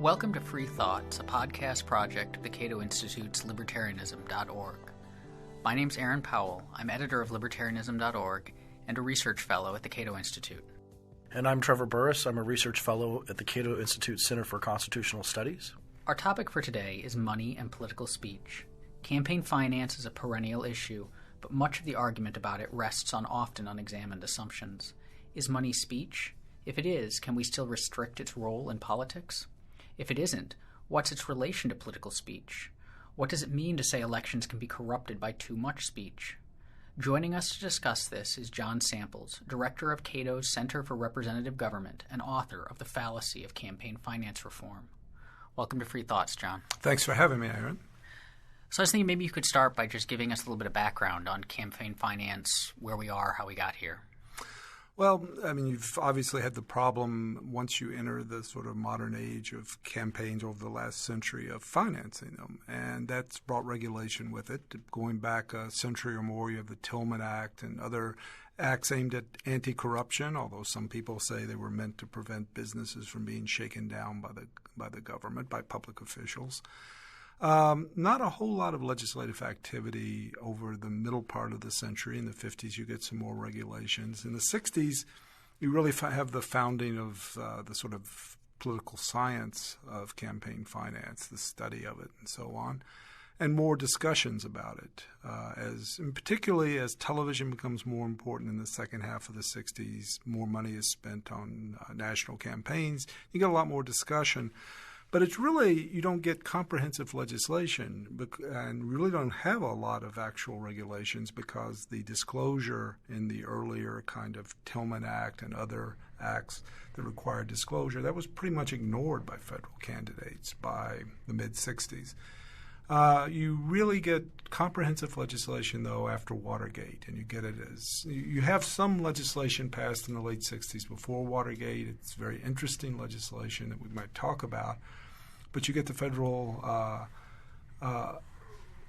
Welcome to Free Thoughts, a podcast project of the Cato Institute's libertarianism.org. My name's Aaron Powell. I'm editor of libertarianism.org and a research fellow at the Cato Institute. And I'm Trevor Burrus. I'm a research fellow at the Cato Institute Center for Constitutional Studies. Our topic for today is money and political speech. Campaign finance is a perennial issue, but much of the argument about it rests on often unexamined assumptions. Is money speech? If it is, can we still restrict its role in politics? If it isn't, what's its relation to political speech? What does it mean to say elections can be corrupted by too much speech? Joining us to discuss this is John Samples, director of Cato's Center for Representative Government and author of The Fallacy of Campaign Finance Reform. Welcome to Free Thoughts, John. Thanks for having me, Aaron. So I was thinking maybe you could start by just giving us a little bit of background on campaign finance, where we are, how we got here. Well, I mean, you've obviously had the problem once you enter the sort of modern age of campaigns over the last century of financing them, and that's brought regulation with it. Going back a century or more, you have the Tillman Act and other acts aimed at anti-corruption, although some people say they were meant to prevent businesses from being shaken down by the government, by public officials. Not a whole lot of legislative activity over the middle part of the century. In the 50s, you get some more regulations. In the 60s, you really have the founding of the sort of political science of campaign finance, the study of it, and so on, and more discussions about it. Particularly as television becomes more important in the second half of the 60s, more money is spent on national campaigns. You get a lot more discussion. But it's really, you don't get comprehensive legislation and really don't have a lot of actual regulations because the disclosure in the earlier kind of Tillman Act and other acts that required disclosure, that was pretty much ignored by federal candidates by the mid-60s. You really get comprehensive legislation, though, after Watergate, and you get it as – you have some legislation passed in the late 60s before Watergate. It's very interesting legislation that we might talk about. But you get the federal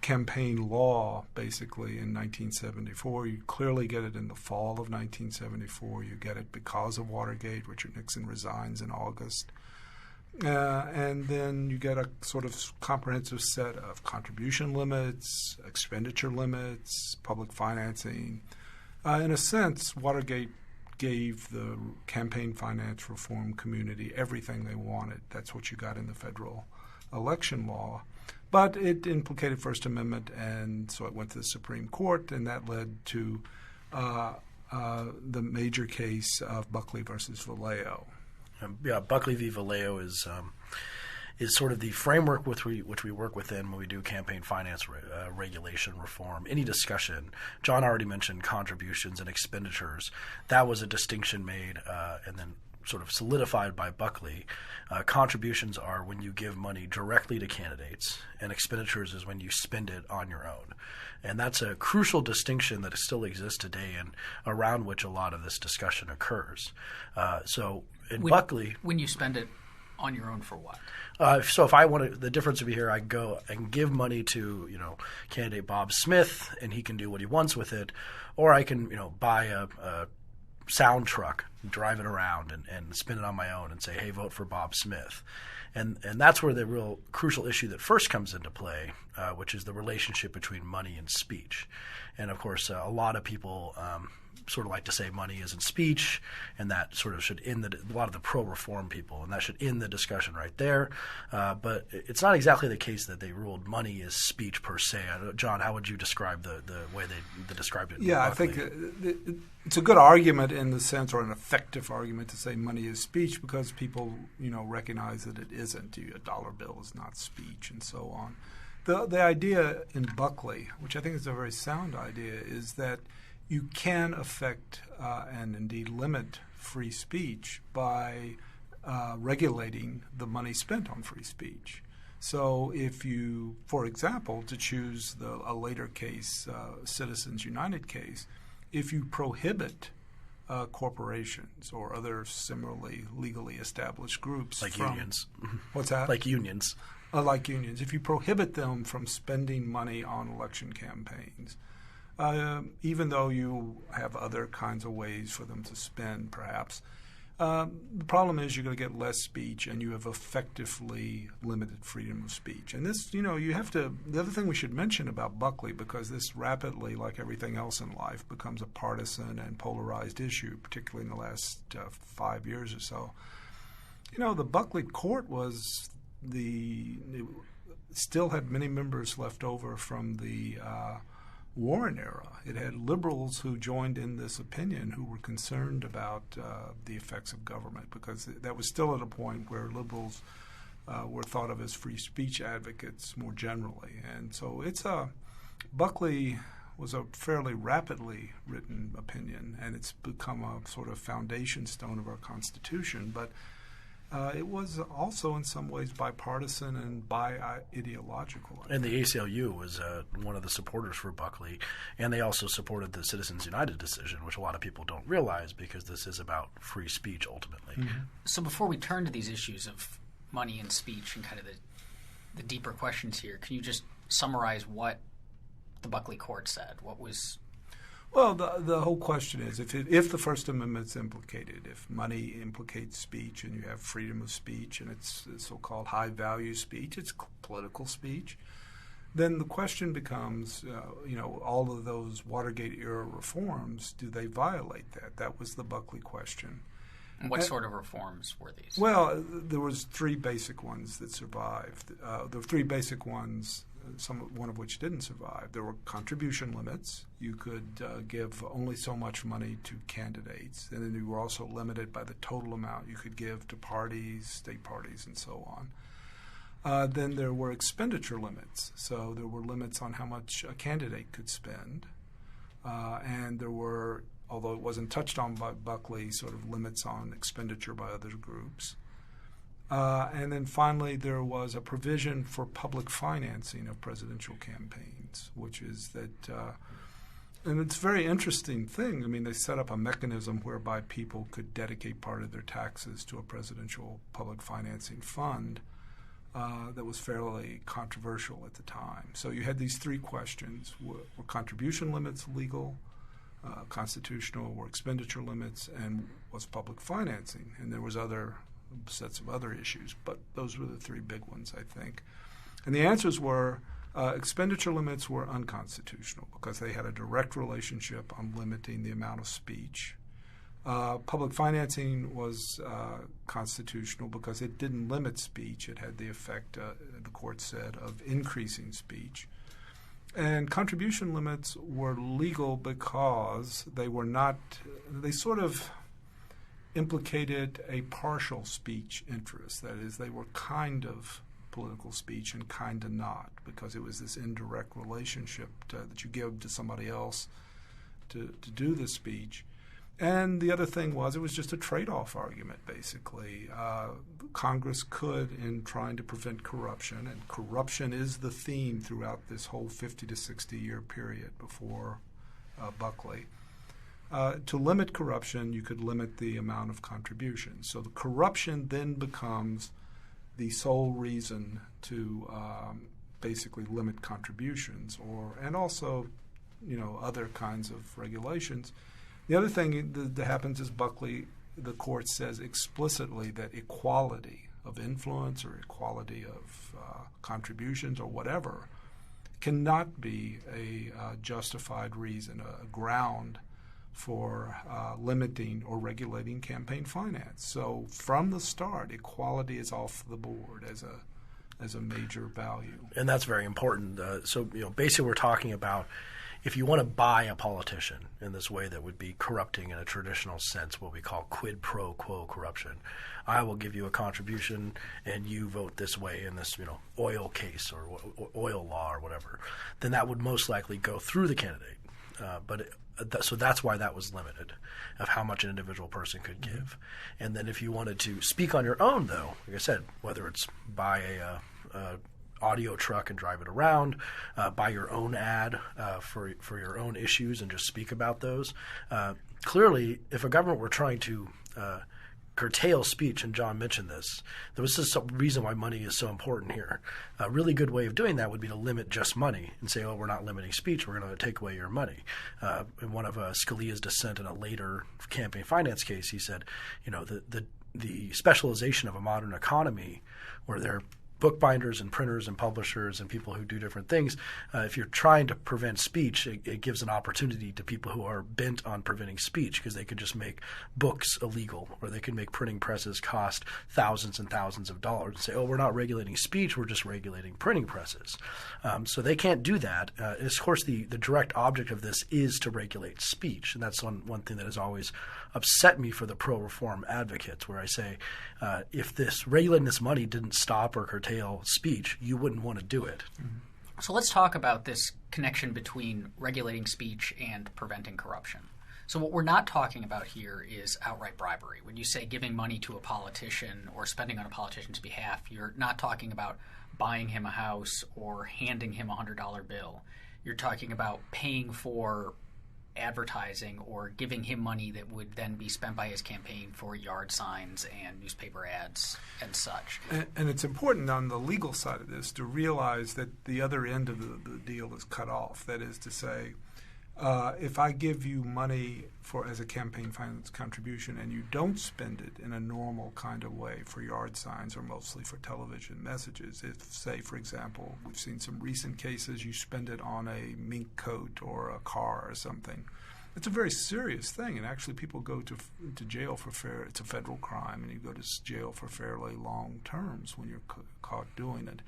campaign law, basically, in 1974. You clearly get it in the fall of 1974. You get it because of Watergate. Richard Nixon resigns in August. And then you get a sort of comprehensive set of contribution limits, expenditure limits, public financing. In a sense, Watergate gave the campaign finance reform community everything they wanted. That's what you got in the federal election law. But it implicated First Amendment, and so it went to the Supreme Court, and that led to the major case of Buckley versus Vallejo. Buckley v. Vallejo is sort of the framework which we work within when we do campaign finance regulation reform. Any discussion, John already mentioned contributions and expenditures. That was a distinction made and then sort of solidified by Buckley. Contributions are when you give money directly to candidates, and expenditures is when you spend it on your own. And that's a crucial distinction that still exists today and around which a lot of this discussion occurs. Buckley, when you spend it on your own for what? So if I want to, the difference would be here, I go and give money to, candidate Bob Smith, and he can do what he wants with it, or I can, buy a sound truck, drive it around, and spend it on my own and say, hey, vote for Bob Smith. And that's where the real crucial issue that first comes into play, which is the relationship between money and speech. And, of course, a lot of people sort of like to say money isn't speech, and that sort of should end a lot of the pro-reform people, and that should end the discussion right there. But it's not exactly the case that they ruled money is speech per se. John, how would you describe the way they described it? Yeah, I think it's a good argument in the sense, or an effective argument, to say money is speech because people, recognize that it isn't. A dollar bill is not speech, and so on. The idea in Buckley, which I think is a very sound idea, is that you can affect and indeed limit free speech by regulating the money spent on free speech. So if you, for example, to choose a later case, Citizens United case, if you prohibit corporations or other similarly legally established groups like unions. What's that? Like unions. Like unions. If you prohibit them from spending money on election campaigns, even though you have other kinds of ways for them to spend, perhaps, The problem is you're going to get less speech, and you have effectively limited freedom of speech. And this, you have to. The other thing we should mention about Buckley, because this rapidly, like everything else in life, becomes a partisan and polarized issue, particularly in the last 5 years or so. The Buckley court still had many members left over from the Warren era. It had liberals who joined in this opinion who were concerned about the effects of government, because that was still at a point where liberals were thought of as free speech advocates more generally. And so Buckley was a fairly rapidly written opinion, and it's become a sort of foundation stone of our Constitution. But it was also in some ways bipartisan and ideological. And the ACLU was one of the supporters for Buckley, and they also supported the Citizens United decision, which a lot of people don't realize because this is about free speech ultimately. Mm-hmm. So before we turn to these issues of money and speech and kind of the deeper questions here, can you just summarize what the Buckley court said? What was... Well, the whole question is if the First Amendment's implicated, if money implicates speech and you have freedom of speech and it's so-called high-value speech, it's political speech, then the question becomes, all of those Watergate-era reforms, do they violate that? That was the Buckley question. And what sort of reforms were these? Well, there was three basic ones that survived. The three basic ones, one of which didn't survive. There were contribution limits. You could give only so much money to candidates, and then you were also limited by the total amount you could give to parties, state parties, and so on. Then there were expenditure limits. So there were limits on how much a candidate could spend, and there were, although it wasn't touched on by Buckley, sort of limits on expenditure by other groups. And then finally, there was a provision for public financing of presidential campaigns, which is that, and it's a very interesting thing. I mean, they set up a mechanism whereby people could dedicate part of their taxes to a presidential public financing fund that was fairly controversial at the time. So you had these three questions. Were contribution limits legal, constitutional, were expenditure limits, and was public financing? And there was other sets of other issues, but those were the three big ones, I think. And the answers were expenditure limits were unconstitutional because they had a direct relationship on limiting the amount of speech. Public financing was constitutional because it didn't limit speech. It had the effect, the court said, of increasing speech. And contribution limits were legal because they sort of implicated a partial speech interest. That is, they were kind of political speech and kind of not, because it was this indirect relationship that you give to somebody else to do the speech. And the other thing was it was just a trade-off argument, basically. Congress could, in trying to prevent corruption, and corruption is the theme throughout this whole 50 to 60-year period before Buckley, to limit corruption, you could limit the amount of contributions. So the corruption then becomes the sole reason to basically limit contributions, and also, other kinds of regulations. The other thing that happens is the court says explicitly that equality of influence or equality of contributions or whatever cannot be a justified reason, a ground for limiting or regulating campaign finance. So from the start, equality is off the board as a major value. And that's very important. So basically we're talking about if you want to buy a politician in this way that would be corrupting in a traditional sense, what we call quid pro quo corruption, I will give you a contribution and you vote this way in this oil case or oil law or whatever, then that would most likely go through the candidate. So that's why that was limited of how much an individual person could give. And then if you wanted to speak on your own, though, like I said, whether it's buy a audio truck and drive it around, buy your own ad for your own issues and just speak about those. Clearly, if a government were trying to curtail speech, and John mentioned this. There was just some reason why money is so important here. A really good way of doing that would be to limit just money and say, oh, we're not limiting speech, we're going to take away your money. In one of Scalia's dissent in a later campaign finance case, he said, the specialization of a modern economy where there are bookbinders and printers and publishers and people who do different things, if you're trying to prevent speech, it gives an opportunity to people who are bent on preventing speech, because they could just make books illegal, or they could make printing presses cost thousands and thousands of dollars and say, oh, we're not regulating speech, we're just regulating printing presses. So they can't do that. Of course, the direct object of this is to regulate speech, and that's one thing that has always upset me for the pro-reform advocates, where I say, if regulating this money didn't stop or curtail speech, you wouldn't want to do it. Mm-hmm. So let's talk about this connection between regulating speech and preventing corruption. So what we're not talking about here is outright bribery. When you say giving money to a politician or spending on a politician's behalf, you're not talking about buying him a house or handing him a $100 bill. You're talking about paying for advertising or giving him money that would then be spent by his campaign for yard signs and newspaper ads and such. And it's important on the legal side of this to realize that the other end of the deal is cut off. That is to say, if I give you money as a campaign finance contribution and you don't spend it in a normal kind of way for yard signs or mostly for television messages, if, say, for example, we've seen some recent cases, you spend it on a mink coat or a car or something, it's a very serious thing, and actually people go to jail for it's a federal crime, and you go to jail for fairly long terms when you're caught doing it.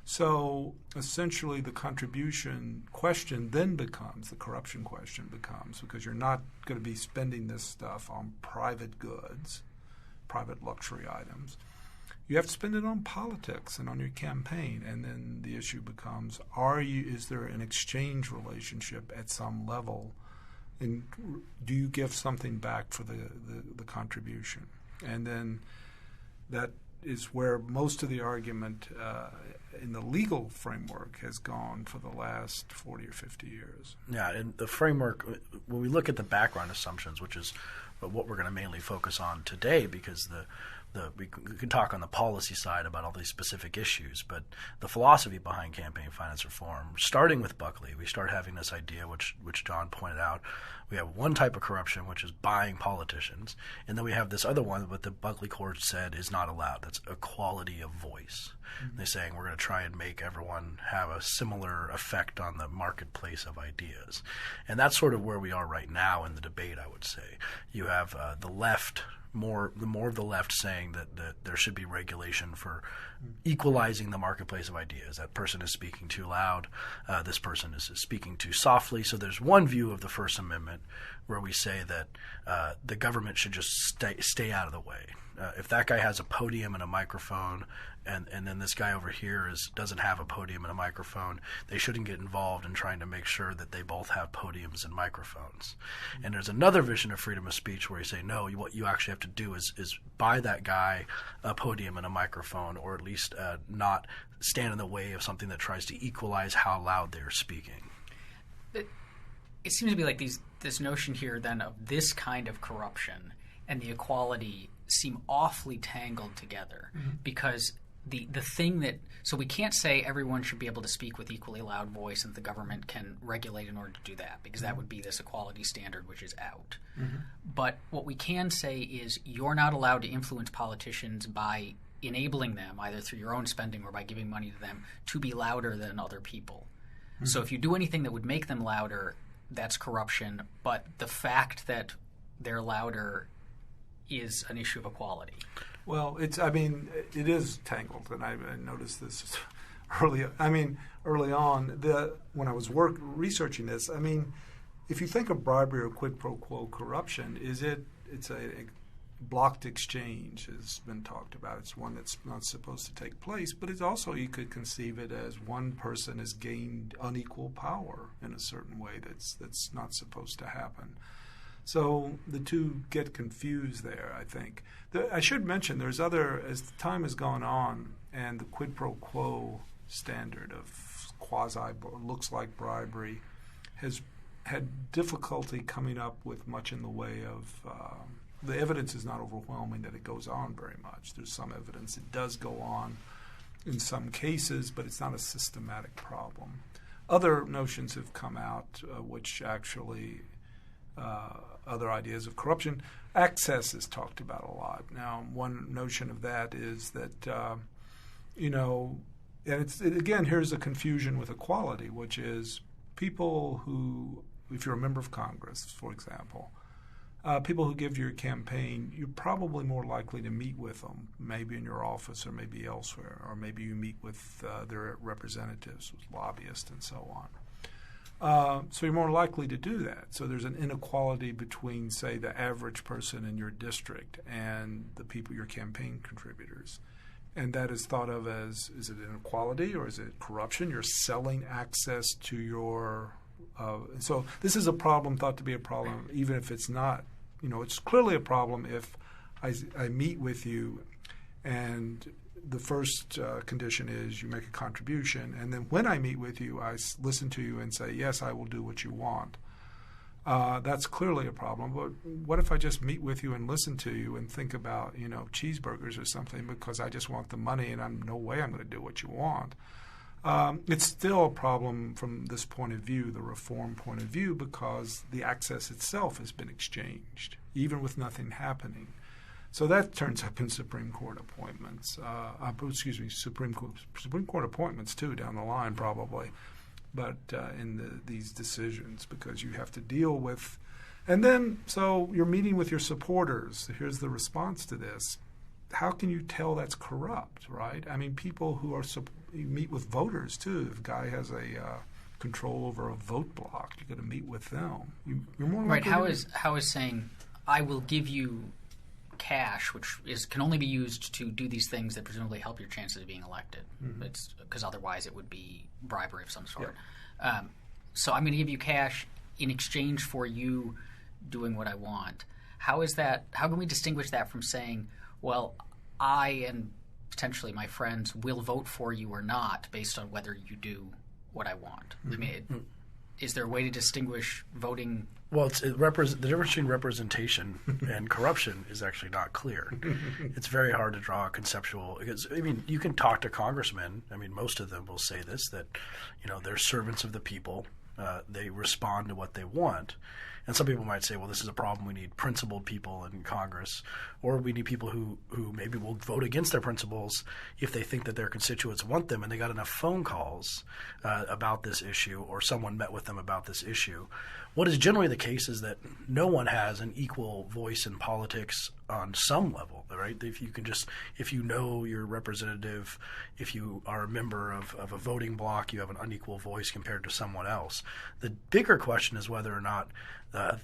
So essentially the contribution question then becomes, the corruption question becomes, because you're not going to be spending this stuff on private goods, private luxury items. You have to spend it on politics and on your campaign, and then the issue becomes, is there an exchange relationship at some level, and do you give something back for the contribution? And then that is where most of the argument in the legal framework has gone for the last 40 or 50 years. Yeah, and the framework, when we look at the background assumptions, which is what we're going to mainly focus on today, because we can talk on the policy side about all these specific issues, but the philosophy behind campaign finance reform, starting with Buckley, we start having this idea, which John pointed out. We have one type of corruption, which is buying politicians, and then we have this other one that the Buckley court said is not allowed. That's equality of voice. Mm-hmm. They're saying we're going to try and make everyone have a similar effect on the marketplace of ideas. And that's sort of where we are right now in the debate, I would say. You have the left, more of the left saying that there should be regulation for equalizing the marketplace of ideas. That person is speaking too loud. This person is speaking too softly. So there's one view of the First Amendment where we say that the government should just stay out of the way. If that guy has a podium and a microphone, and then this guy over here doesn't have a podium and a microphone, they shouldn't get involved in trying to make sure that they both have podiums and microphones. Mm-hmm. And there's another vision of freedom of speech where you say, no, what you actually have to do is buy that guy a podium and a microphone, or at least not stand in the way of something that tries to equalize how loud they're speaking. It seems to be like this notion here then of this kind of corruption and the equality seem awfully tangled together, mm-hmm. because the thing that – so we can't say everyone should be able to speak with equally loud voice and the government can regulate in order to do that, because that would be this equality standard which is out. Mm-hmm. But what we can say is you're not allowed to influence politicians by enabling them, either through your own spending or by giving money to them, to be louder than other people. Mm-hmm. So if you do anything that would make them louder, that's corruption. But the fact that they're louder is an issue of equality. Well, it is tangled, and I noticed this early on. When I was researching this, if you think of bribery or quid pro quo corruption, it's a blocked exchange has been talked about. It's one that's not supposed to take place, but it's also, you could conceive it as one person has gained unequal power in a certain way that's not supposed to happen. So the two get confused there, I think. I should mention there's as time has gone on and the quid pro quo standard of looks like bribery has had difficulty coming up with much in the way of the evidence is not overwhelming that it goes on very much. There's some evidence it does go on in some cases, but it's not a systematic problem. Other notions have come out which actually other ideas of corruption. Access is talked about a lot. Now, one notion of that is that, and again, here's a confusion with equality, which is people who, if you're a member of Congress, for example, people who give your campaign, you're probably more likely to meet with them, maybe in your office or maybe elsewhere, or maybe you meet with their representatives, with lobbyists, and so on. So you're more likely to do that. So there's an inequality between, say, the average person in your district and the people, your campaign contributors. And that is thought of as, is it inequality or is it corruption? You're selling access to your so this is a problem thought to be a problem, even if it's not. It's clearly a problem if I meet with you and the first condition is you make a contribution, and then when I meet with you, I listen to you and say, yes, I will do what you want. That's clearly a problem. But what if I just meet with you and listen to you and think about, cheeseburgers or something because I just want the money and I'm no way I'm going to do what you want? It's still a problem from this point of view, the reform point of view, because the access itself has been exchanged, even with nothing happening. So that turns up in Supreme Court appointments. Supreme Court appointments too down the line probably, but in these decisions, because you have to deal with, and then so you're meeting with your supporters. Here's the response to this. How can you tell that's corrupt, right? I mean, people who are you meet with voters too. If a guy has a control over a vote block, you got to meet with them. You're more likely right. How is saying I will give you cash, which can only be used to do these things that presumably help your chances of being elected. Mm-hmm. It's because otherwise it would be bribery of some sort. Yeah. So I'm going to give you cash in exchange for you doing what I want. How is that? How can we distinguish that from saying, well, I and potentially my friends will vote for you or not based on whether you do what I want? Mm-hmm. I mean, is there a way to distinguish voting? Well, the difference between representation and corruption is actually not clear. It's very hard to draw a conceptual, because you can talk to congressmen. Most of them will say this, that they're servants of the people. They respond to what they want. And some people might say, well, this is a problem. We need principled people in Congress, or we need people who maybe will vote against their principles if they think that their constituents want them and they got enough phone calls about this issue, or someone met with them about this issue. What is generally the case is that no one has an equal voice in politics on some level, right? If you know your representative, if you are a member of a voting bloc, you have an unequal voice compared to someone else. The bigger question is whether or not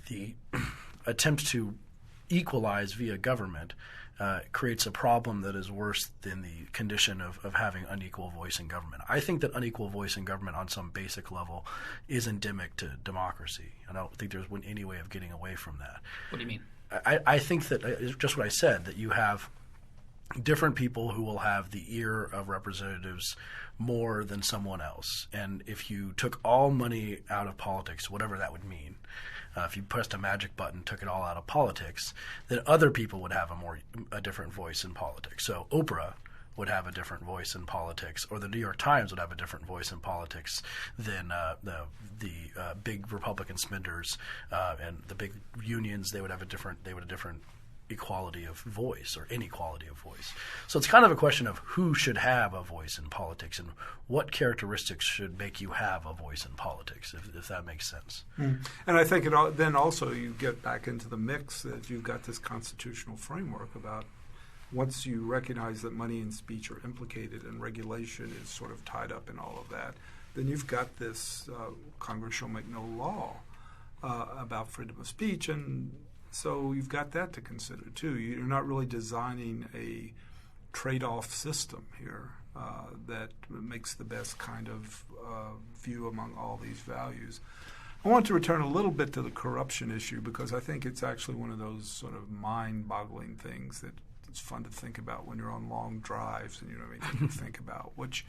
the attempt to equalize via government creates a problem that is worse than the condition of having unequal voice in government. I think that unequal voice in government on some basic level is endemic to democracy. I don't think there's any way of getting away from that. What do you mean? I think that just what I said, that you have different people who will have the ear of representatives more than someone else. And if you took all money out of politics, whatever that would mean, if you pressed a magic button, took it all out of politics, then other people would have a different voice in politics. So Oprah would have a different voice in politics, or the New York Times would have a different voice in politics than the big Republican spenders and the big unions. They would have a different equality of voice or inequality of voice. So it's kind of a question of who should have a voice in politics and what characteristics should make you have a voice in politics, if that makes sense. Mm. And I think then also you get back into the mix that you've got this constitutional framework about once you recognize that money and speech are implicated and regulation is sort of tied up in all of that, then you've got this Congress shall make no law about freedom of speech, and so you've got that to consider too. You're not really designing a trade-off system here that makes the best kind of view among all these values. I want to return a little bit to the corruption issue because I think it's actually one of those sort of mind-boggling things that it's fun to think about when you're on long drives and you don't have anything to think about. Which,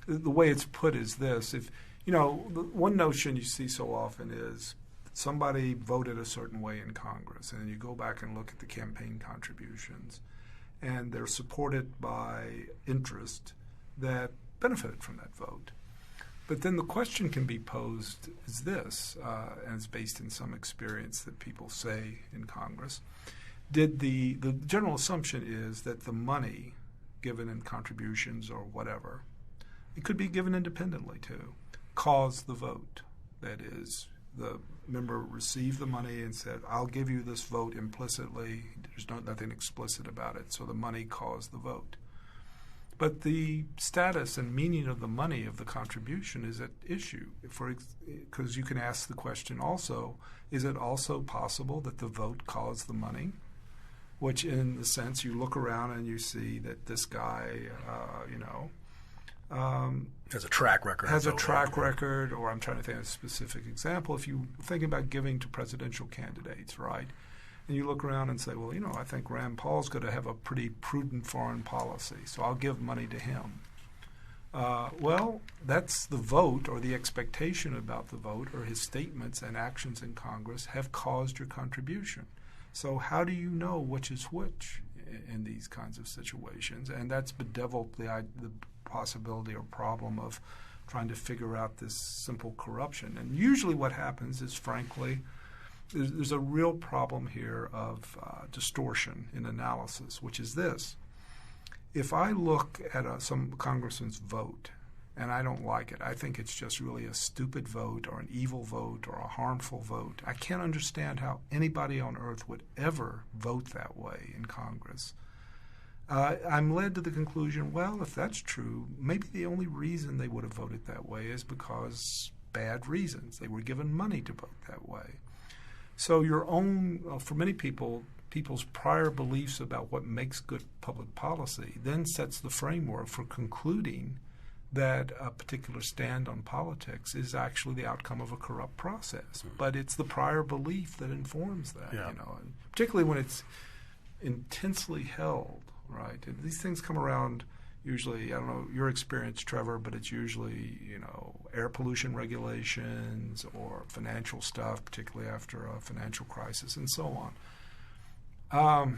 the way it's put is this: if the one notion you see so often is somebody voted a certain way in Congress, and you go back and look at the campaign contributions, and they're supported by interest that benefited from that vote. But then the question can be posed is this, and it's based in some experience that people say in Congress. Did the general assumption is that the money given in contributions or whatever, it could be given independently too, caused the vote. That is, the member received the money and said, I'll give you this vote implicitly. There's nothing explicit about it. So the money caused the vote. But the status and meaning of the money of the contribution is at issue. Because you can ask the question also, is it also possible that the vote caused the money? Which in the sense you look around and you see that this guy, has a track record. Or I'm trying to think of a specific example. If you're thinking about giving to presidential candidates, right? And you look around and say, well, I think Rand Paul's going to have a pretty prudent foreign policy, so I'll give money to him. Well, that's the vote or the expectation about the vote or his statements and actions in Congress have caused your contribution. So how do you know which is which in these kinds of situations? And that's bedeviled the possibility or problem of trying to figure out this simple corruption. And usually what happens is, frankly, there's a real problem here of distortion in analysis, which is this. If I look at some congressman's vote and I don't like it, I think it's just really a stupid vote or an evil vote or a harmful vote, I can't understand how anybody on earth would ever vote that way in Congress. I'm led to the conclusion, well, if that's true, maybe the only reason they would have voted that way is because bad reasons. They were given money to vote that way. So your own, for many people, people's prior beliefs about what makes good public policy then sets the framework for concluding that a particular stand on politics is actually the outcome of a corrupt process. Mm-hmm. But it's the prior belief that informs that, and particularly when it's intensely held, right? And these things come around usually, I don't know your experience, Trevor, but it's usually, air pollution regulations or financial stuff, particularly after a financial crisis and so on.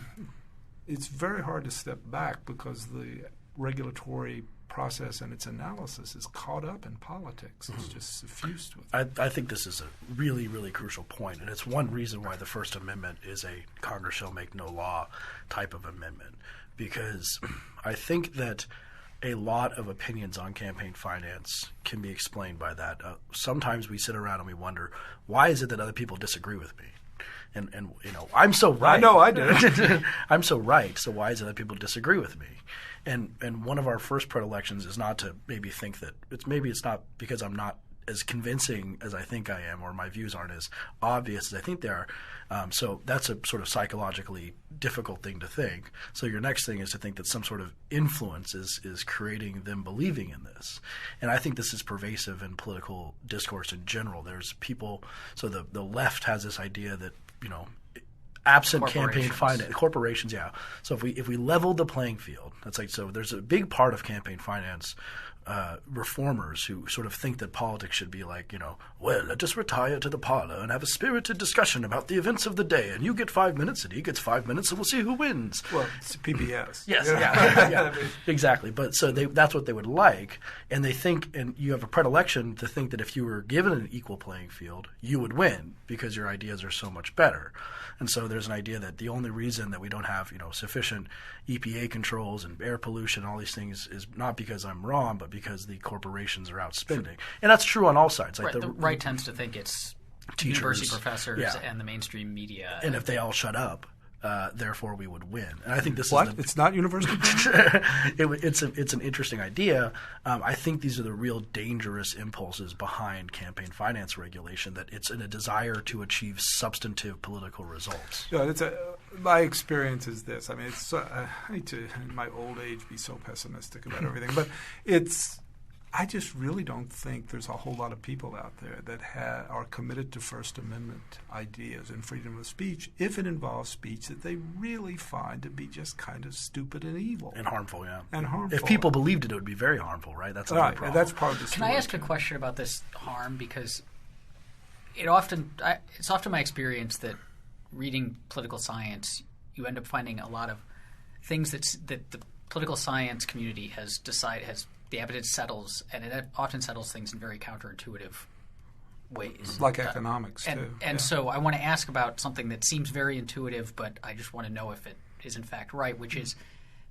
It's very hard to step back because the regulatory process and its analysis is caught up in politics. It's just suffused with it. I think this is a really, really crucial point, and it's one reason why the First Amendment is a Congress shall make no law type of amendment, because I think that a lot of opinions on campaign finance can be explained by that. Sometimes we sit around and we wonder, why is it that other people disagree with me? And I'm so right. I know I did. I'm so right. So why is it that people disagree with me? And one of our first predilections is not to maybe think that it's not because I'm not as convincing as I think I am, or my views aren't as obvious as I think they are. So that's a sort of psychologically difficult thing to think. So your next thing is to think that some sort of influence is creating them believing in this. And I think this is pervasive in political discourse in general. There's people – so the left has this idea that, absent campaign finance, corporations, yeah. So if we leveled the playing field, that's like, so there's a big part of campaign finance reformers who sort of think that politics should be like, well, let us retire to the parlor and have a spirited discussion about the events of the day, and you get 5 minutes and he gets 5 minutes and we'll see who wins. Well, it's PBS. Yes, yeah, exactly. But so that's what they would like, and they think, and you have a predilection to think that if you were given an equal playing field, you would win because your ideas are so much better. And so there's an idea that the only reason that we don't have, sufficient EPA controls and air pollution and all these things is not because I'm wrong, but because the corporations are outspending. And that's true on all sides. Like right, the right tends to think it's teachers, university professors and the mainstream media. And if they all shut up, therefore we would win. And I think this is it's not university. It's an interesting idea. I think these are the real dangerous impulses behind campaign finance regulation. That it's in a desire to achieve substantive political results. Yeah, my experience is this. I mean, I hate to in my old age be so pessimistic about everything, but I just really don't think there's a whole lot of people out there that are committed to First Amendment ideas and freedom of speech if it involves speech that they really find to be just kind of stupid and evil. And harmful, yeah. And harmful. If people believed it would be very harmful, right? That's another problem. That's part of the story. Can I ask a question about this harm? Because it's often my experience that reading political science, you end up finding a lot of things that the political science community has the evidence settles, and it often settles things in very counterintuitive ways. Like economics, too. And so I want to ask about something that seems very intuitive, but I just want to know if it is in fact right, which is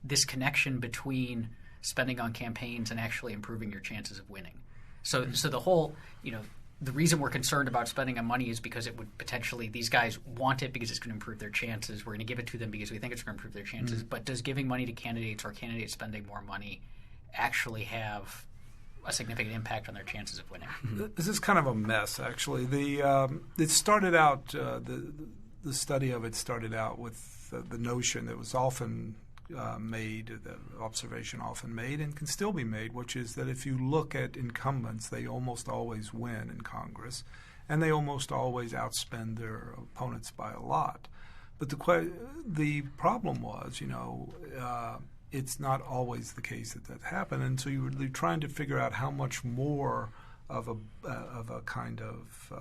this connection between spending on campaigns and actually improving your chances of winning. So the whole, the reason we're concerned about spending on money is because it would potentially, these guys want it because it's going to improve their chances. We're going to give it to them because we think it's going to improve their chances. But does giving money to candidates or candidates spending more money actually have a significant impact on their chances of winning? This is kind of a mess, actually. It started out, the study of it started out with the notion that was often made, the observation often made, and can still be made, which is that if you look at incumbents, they almost always win in Congress, and they almost always outspend their opponents by a lot. But the problem was, it's not always the case that happened, and so you're trying to figure out how much more of a kind of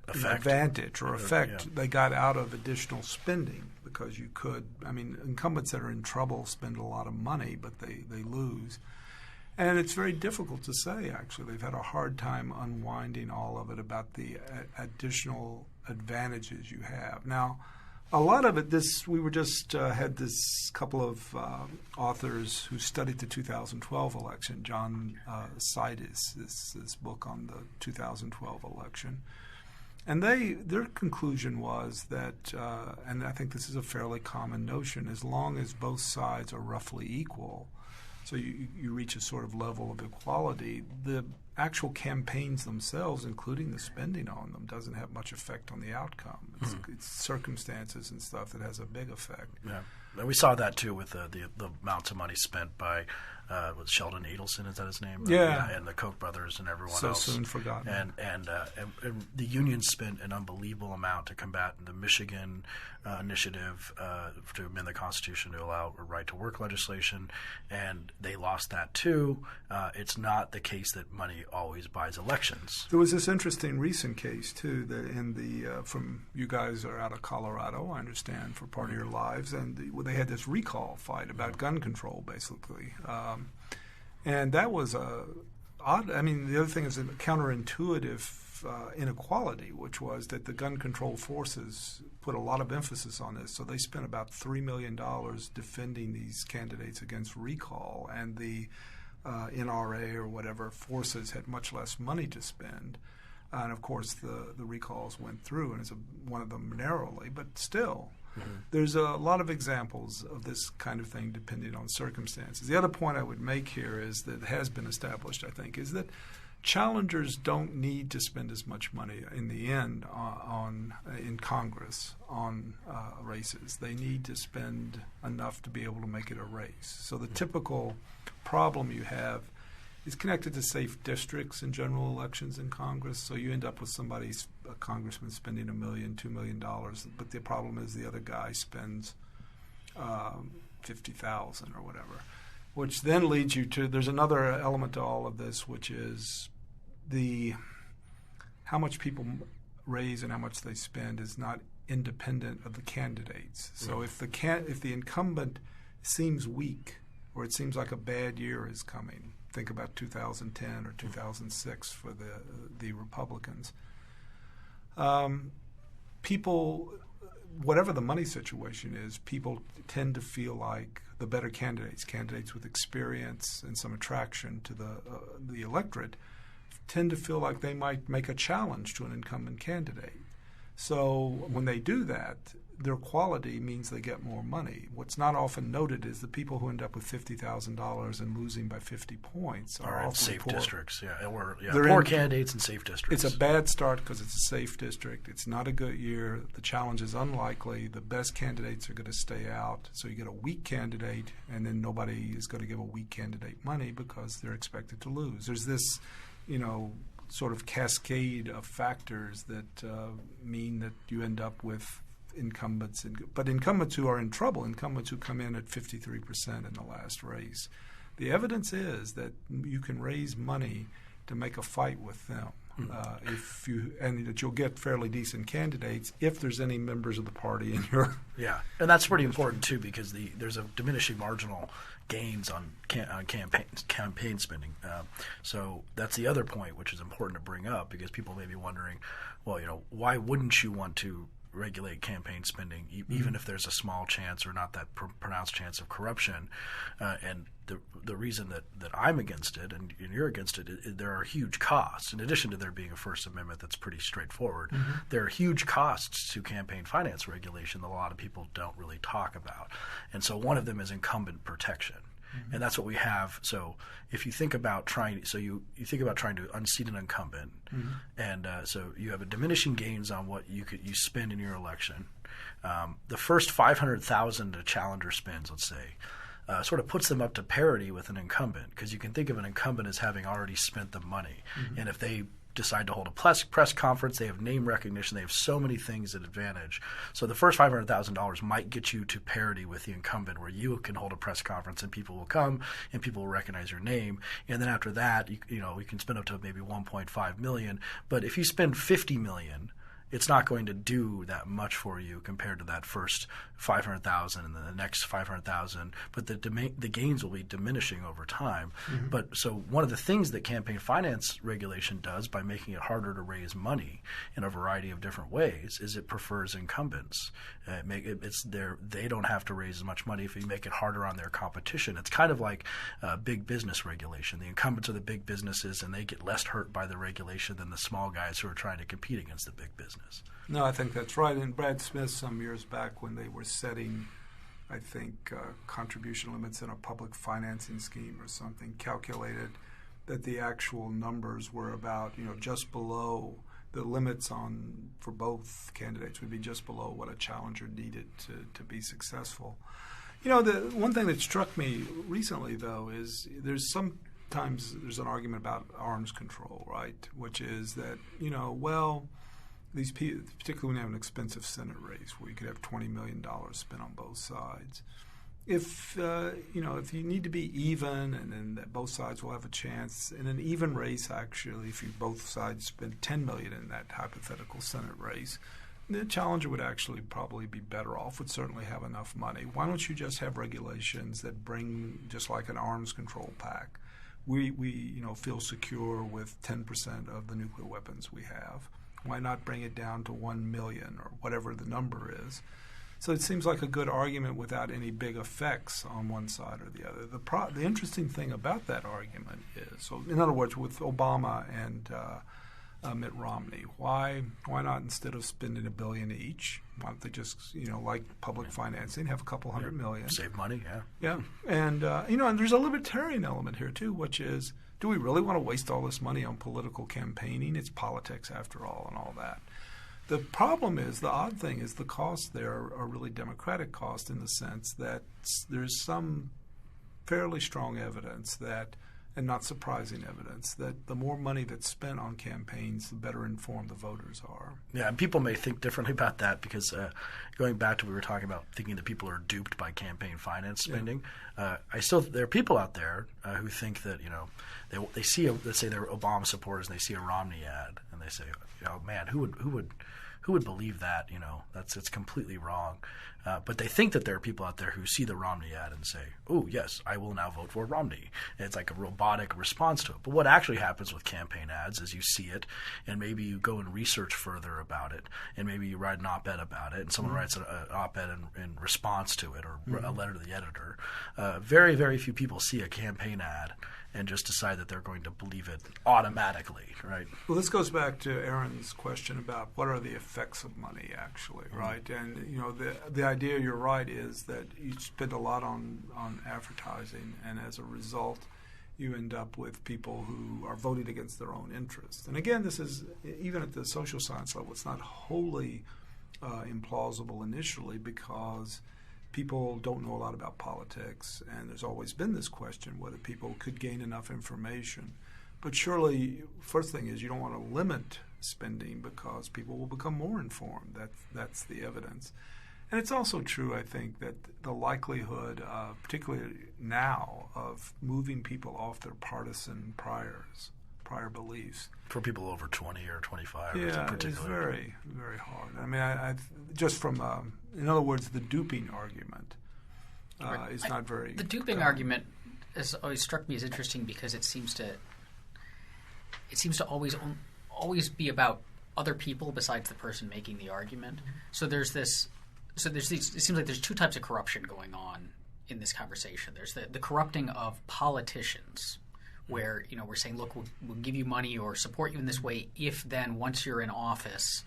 advantage or effect they got out of additional spending, because incumbents that are in trouble spend a lot of money, but they lose. And it's very difficult to say, actually. They've had a hard time unwinding all of it about the additional advantages you have. Now, a lot of it, we were just had this couple of authors who studied the 2012 election. John cited this book on the 2012 election. And their conclusion was that, and I think this is a fairly common notion, as long as both sides are roughly equal, so you reach a sort of level of equality, the actual campaigns themselves, including the spending on them, doesn't have much effect on the outcome. It's circumstances and stuff that has a big effect. Yeah, and we saw that too with the amounts of money spent by Sheldon Adelson, is that his name? Yeah. And the Koch brothers and everyone So else. soon forgotten. And the union spent an unbelievable amount to combat the Michigan initiative to amend the Constitution to allow right-to-work legislation, and they lost that too. It's not the case that money always buys elections. There was this interesting recent case too, that from you guys are out of Colorado, I understand, for part of your lives, and they had this recall fight about gun control, basically. And that was odd. The other thing is a counterintuitive inequality, which was that the gun control forces put a lot of emphasis on this. So they spent about $3 million defending these candidates against recall, and the NRA or whatever forces had much less money to spend. And of course, the recalls went through, and it's one of them narrowly, but still. There's a lot of examples of this kind of thing depending on circumstances. The other point I would make here is that has been established, I think, is that challengers don't need to spend as much money in the end in Congress on races. They need to spend enough to be able to make it a race. So the typical problem you have is connected to safe districts in general elections in Congress. So you end up with a congressman spending $1 million, $2 million, but the problem is the other guy spends $50,000 or whatever, which then leads you to, there's another element to all of this, which is how much people raise and how much they spend is not independent of the candidates. So if the incumbent seems weak, or it seems like a bad year is coming, think about 2010 or 2006 for the Republicans. People, whatever the money situation is, people tend to feel like the better candidates with experience and some attraction to the electorate, tend to feel like they might make a challenge to an incumbent candidate. So when they do that, their quality means they get more money. What's not often noted is the people who end up with $50,000 and losing by 50 points are in safe poor. districts. They're poor candidates in safe districts. It's a bad start because it's a safe district. It's not a good year. The challenge is unlikely. The best candidates are going to stay out. So you get a weak candidate, and then nobody is going to give a weak candidate money because they're expected to lose. There's this, sort of cascade of factors that mean that you end up with incumbents, but incumbents who are in trouble, incumbents who come in at 53% in the last race. The evidence is that you can raise money to make a fight with them. and that you'll get fairly decent candidates if there's any members of the party in your and that's pretty important too, because there's a diminishing marginal gains on campaign spending. So that's the other point, which is important to bring up, because people may be wondering, well, why wouldn't you want to regulate campaign spending, even if there's a small chance or not that pronounced chance of corruption? And the reason that I'm against it and you're against it, there are huge costs. In addition to there being a First Amendment that's pretty straightforward, there are huge costs to campaign finance regulation that a lot of people don't really talk about. And so one of them is incumbent protection. And that's what we have. So if you think about you think about trying to unseat an incumbent, and so you have a diminishing gains on what you spend in your election. The first 500,000 a challenger spends, let's say, sort of puts them up to parity with an incumbent, because you can think of an incumbent as having already spent the money, and if they decide to hold a press conference, they have name recognition, they have so many things at advantage. So the first $500,000 might get you to parity with the incumbent, where you can hold a press conference and people will come and people will recognize your name. And then after that, you can spend up to maybe $1.5 million. But if you spend $50 million, it's not going to do that much for you compared to that first 500,000 and then the next 500,000. But the gains will be diminishing over time. But so one of the things that campaign finance regulation does, by making it harder to raise money in a variety of different ways, is it prefers incumbents. They don't have to raise as much money if you make it harder on their competition. It's kind of like big business regulation. The incumbents are the big businesses, and they get less hurt by the regulation than the small guys who are trying to compete against the big business. No, I think that's right. And Brad Smith, some years back, when they were setting, I think, contribution limits in a public financing scheme or something, calculated that the actual numbers were about, just below the limits for both candidates would be just below what a challenger needed to be successful. The one thing that struck me recently, though, is sometimes there's an argument about arms control, right? Which is that, these people, particularly when you have an expensive Senate race where you could have $20 million spent on both sides, if you need to be even, and then that both sides will have a chance in an even race, actually, if both sides spend $10 million in that hypothetical Senate race, the challenger would actually probably be better off, would certainly have enough money. Why don't you just have regulations that bring, just like an arms control pact, we feel secure with 10% of the nuclear weapons we have. Why not bring it down to 1 million or whatever the number is? So it seems like a good argument without any big effects on one side or the other. The interesting thing about that argument is, so in other words, with Obama and Mitt Romney, why not, instead of spending $1 billion each, why don't they just, like public financing, have a couple $100 million? Save money, Yeah. And, and there's a libertarian element here, too, which is, do we really want to waste all this money on political campaigning? It's politics, after all, and all that. The problem is, the odd thing is, the costs there are really democratic costs, in the sense that there's some fairly strong evidence that, and not surprising evidence, that the more money that's spent on campaigns, the better informed the voters are. Yeah, and people may think differently about that, because going back to what we were talking about, thinking that people are duped by campaign finance spending, there are people out there who think that, they see, let's say they're Obama supporters, and they see a Romney ad, and they say, man, who would believe that? It's completely wrong. But they think that there are people out there who see the Romney ad and say, oh, yes, I will now vote for Romney. And it's like a robotic response to it. But what actually happens with campaign ads is you see it, and maybe you go and research further about it, and maybe you write an op-ed about it, and someone writes an op-ed in response to it, or a letter to the editor. Very, very few people see a campaign ad and just decide that they're going to believe it automatically, right? Well, this goes back to Aaron's question about what are the effects of money, actually, right? And, the idea, you're right, is that you spend a lot on advertising, and as a result, you end up with people who are voting against their own interests. And again, this is, even at the social science level, it's not wholly implausible initially, because people don't know a lot about politics, and there's always been this question whether people could gain enough information. But surely, first thing is, you don't want to limit spending, because people will become more informed. That's the evidence. And it's also true, I think, that the likelihood, particularly now, of moving people off their partisan priors prior beliefs. For people over 20 or 25, yeah, it's very, very hard. I mean, I just from, in other words, the duping argument is not very. The duping argument has always struck me as interesting because it seems to always be about other people besides the person making the argument. So there's these. It seems like there's two types of corruption going on in this conversation. There's the corrupting of politicians, where we're saying, look, we'll give you money or support you in this way if then once you're in office,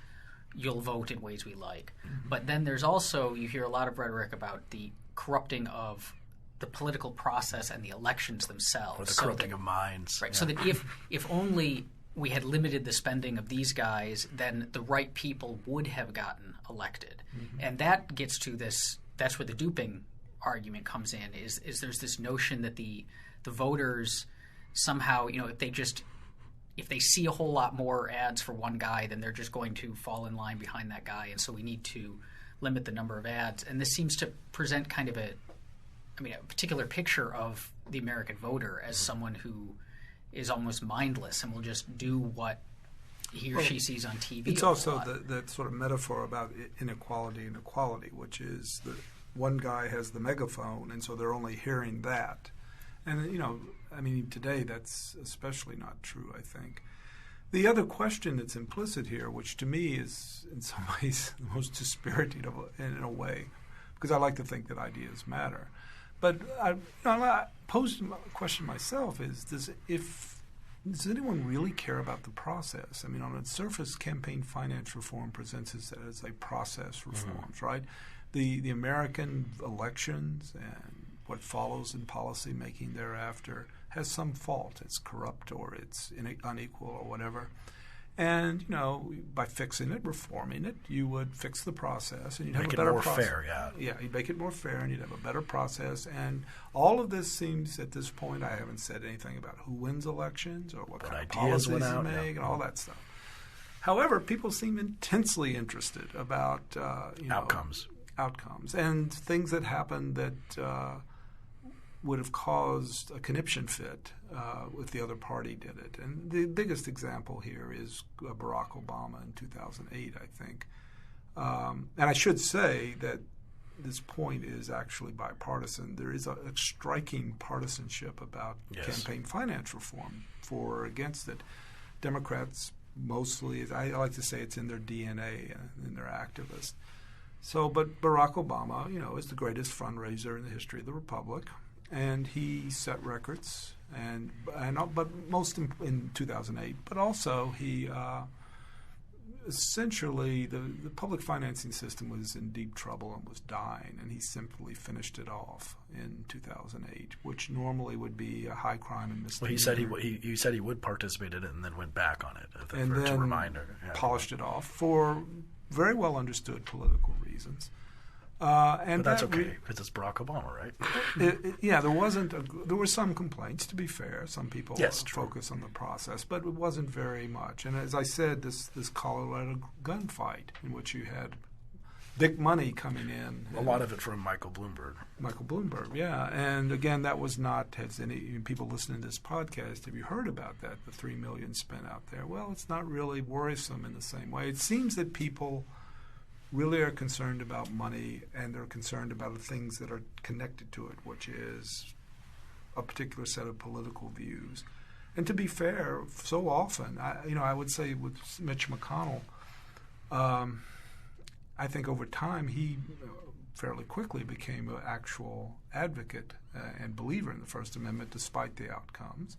you'll vote in ways we like. Mm-hmm. But then there's also, you hear a lot of rhetoric about the corrupting of the political process and the elections themselves. Or the corrupting of minds. Right. Yeah. So that if only we had limited the spending of these guys, then the right people would have gotten elected. Mm-hmm. And that gets to this, that's where the duping argument comes in, is there's this notion that the voters somehow, if they see a whole lot more ads for one guy, then they're just going to fall in line behind that guy. And so we need to limit the number of ads. And this seems to present kind of a particular picture of the American voter as someone who is almost mindless and will just do what he or she sees on TV. It's also the sort of metaphor about inequality and equality, which is that one guy has the megaphone, and so they're only hearing that. And, today that's especially not true, I think. The other question that's implicit here, which to me is in some ways the most dispiriting in a way, because I like to think that ideas matter. But I posed a question myself, is does anyone really care about the process? I mean, on its surface, campaign finance reform presents it as a process reforms, right? The American elections and what follows in policy making thereafter has some fault. It's corrupt or it's unequal or whatever. And, by fixing it, reforming it, you would fix the process and you'd have a better process. Make it more fair, Yeah, you'd make it more fair and you'd have a better process. And all of this seems, at this point, I haven't said anything about who wins elections or what kind of policies you make and all that stuff. However, people seem intensely interested about outcomes and things that happen that would have caused a conniption fit if the other party did it. And the biggest example here is Barack Obama in 2008, I think. And I should say that this point is actually bipartisan. There is a striking partisanship about campaign finance reform, for or against it. Democrats mostly, I like to say it's in their DNA and they're activists. So, but Barack Obama, is the greatest fundraiser in the history of the Republic. And he set records, but most in 2008. But also, he essentially the public financing system was in deep trouble and was dying, and he simply finished it off in 2008, which normally would be a high crime and misdemeanor. Well, he said he would participate in it, and then went back on it. And then polished it off for very well understood political reasons. But that's okay because it's Barack Obama, right? There were some complaints, to be fair. Some people focus on the process, but it wasn't very much. And as I said, this Colorado gunfight in which you had big money coming in. A lot of it from Michael Bloomberg. Yeah. And again, that was not, has any people listening to this podcast, have you heard about that, the $3 million spent out there? Well, it's not really worrisome in the same way. It seems that people really are concerned about money, and they're concerned about the things that are connected to it, which is a particular set of political views. And to be fair, so often, I would say with Mitch McConnell, I think over time he fairly quickly became an actual advocate and believer in the First Amendment, despite the outcomes.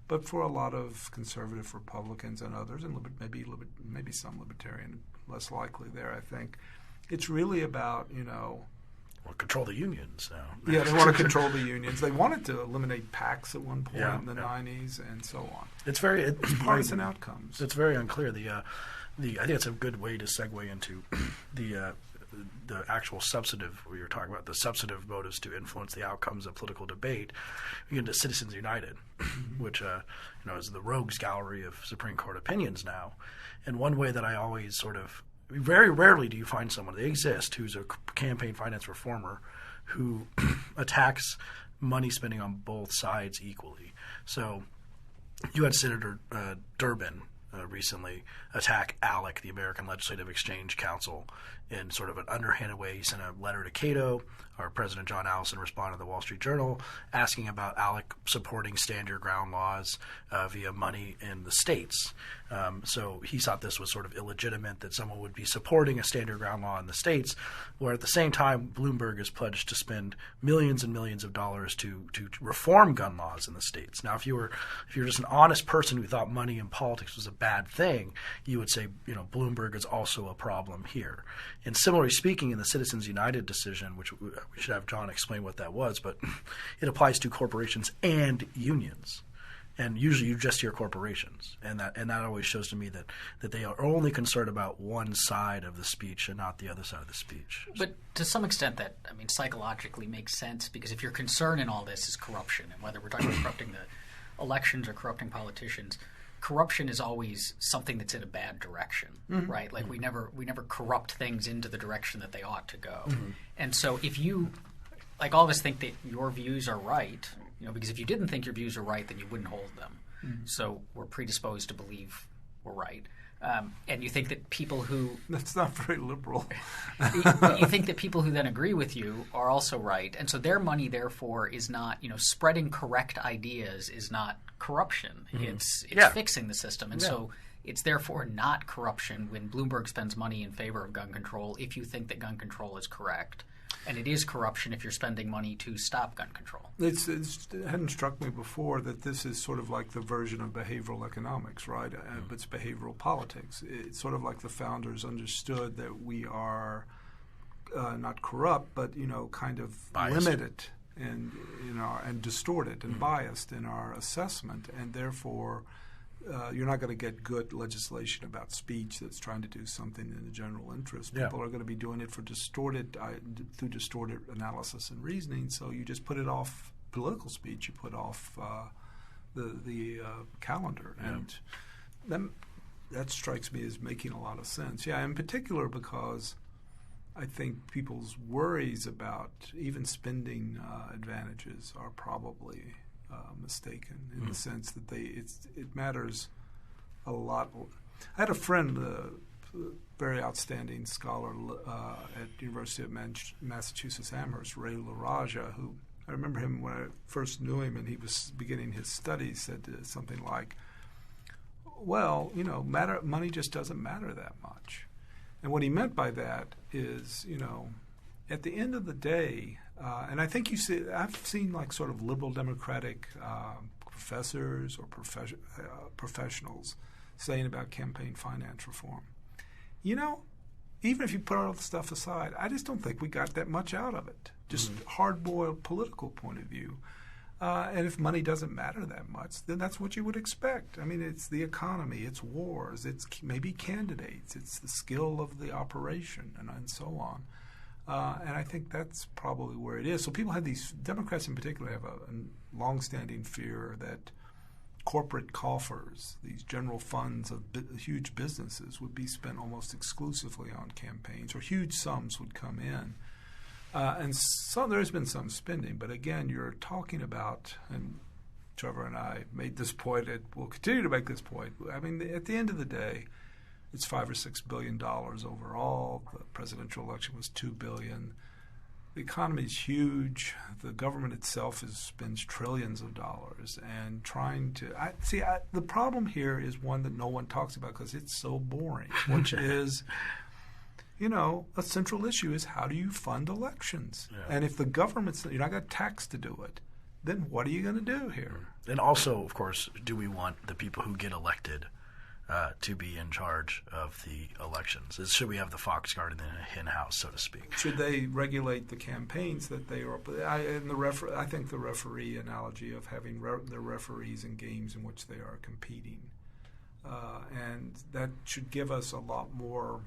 But for a lot of conservative Republicans and others, and maybe some libertarian, less likely there, I think, it's really about, control the unions now. Yeah, they want to control the unions. They wanted to eliminate PACs at one point in the 90s and so on. It's partisan outcomes. It's very unclear. I think it's a good way to segue into the actual substantive, we were talking about the substantive motives to influence the outcomes of political debate. We get into Citizens United, which is the rogues gallery of Supreme Court opinions now. And one way that I always very rarely do you find someone, they exist, who's a campaign finance reformer who attacks money spending on both sides equally. So you had Senator Durbin recently attack ALEC, the American Legislative Exchange Council, in sort of an underhanded way. He sent a letter to Cato. Our President John Allison responded to the Wall Street Journal asking about ALEC supporting stand your ground laws via money in the states. So he thought this was sort of illegitimate that someone would be supporting a stand your ground law in the states, where at the same time Bloomberg is pledged to spend millions and millions of dollars to reform gun laws in the states. Now, if you're just an honest person who thought money in politics was a bad thing, you would say, Bloomberg is also a problem here. And similarly speaking, in the Citizens United decision, which we should have John explain what that was, but it applies to corporations and unions. And usually you just hear corporations. And that always shows to me that they are only concerned about one side of the speech and not the other side of the speech. But to some extent that, psychologically makes sense, because if your concern in all this is corruption, and whether we're talking about corrupting the elections or corrupting politicians, corruption is always something that's in a bad direction, right? Like we never corrupt things into the direction that they ought to go. And so if you, like all of us think that your views are right, because if you didn't think your views are right, then you wouldn't hold them. So we're predisposed to believe we're right. And you think that people who – That's not very liberal. You think that people who then agree with you are also right. And so their money, therefore, is not – spreading correct ideas is not corruption. It's fixing the system. And so it's therefore not corruption when Bloomberg spends money in favor of gun control if you think that gun control is correct. And it is corruption if you're spending money to stop gun control. It hadn't struck me before that this is sort of like the version of behavioral economics, right? But it's behavioral politics. It's sort of like the founders understood that we are not corrupt, but kind of biased. Limited and and distorted and biased in our assessment, and therefore you're not going to get good legislation about speech that's trying to do something in the general interest. People are going to be doing it for through distorted analysis and reasoning. So you just put it off political speech. You put off the calendar, and that strikes me as making a lot of sense. Yeah, in particular because I think people's worries about even spending advantages are probably mistaken in the sense that it matters a lot. I had a friend, a very outstanding scholar at University of Massachusetts Amherst, Ray LaRaja, who I remember him when I first knew him and he was beginning his studies, said something like, well, money just doesn't matter that much. And what he meant by that is, at the end of the day, and I think I've seen like sort of liberal democratic professors or professionals saying about campaign finance reform. Even if you put all the stuff aside, I just don't think we got that much out of it. Just hard-boiled political point of view. And if money doesn't matter that much, then that's what you would expect. It's the economy, it's wars, it's maybe candidates, it's the skill of the operation, and so on. And I think that's probably where it is. So Democrats in particular have a longstanding fear that corporate coffers, these general funds of huge businesses, would be spent almost exclusively on campaigns, or huge sums would come in. And so there's been some spending, but again, you're talking about, and Trevor and I made this point, and we'll continue to make this point. At the end of the day, it's $5 or $6 billion overall. The presidential election was $2 billion. The economy is huge. The government itself spends trillions of dollars, and trying to the problem here is one that no one talks about because it's so boring, which is. A central issue is how do you fund elections? Yeah. And if the government's, you're not going to tax to do it, then what are you going to do here? And also, of course, do we want the people who get elected to be in charge of the elections? Should we have the fox guard in the hen house, so to speak? Should they regulate the campaigns that they are? I think the referee analogy of having the referees in games in which they are competing, and that should give us a lot more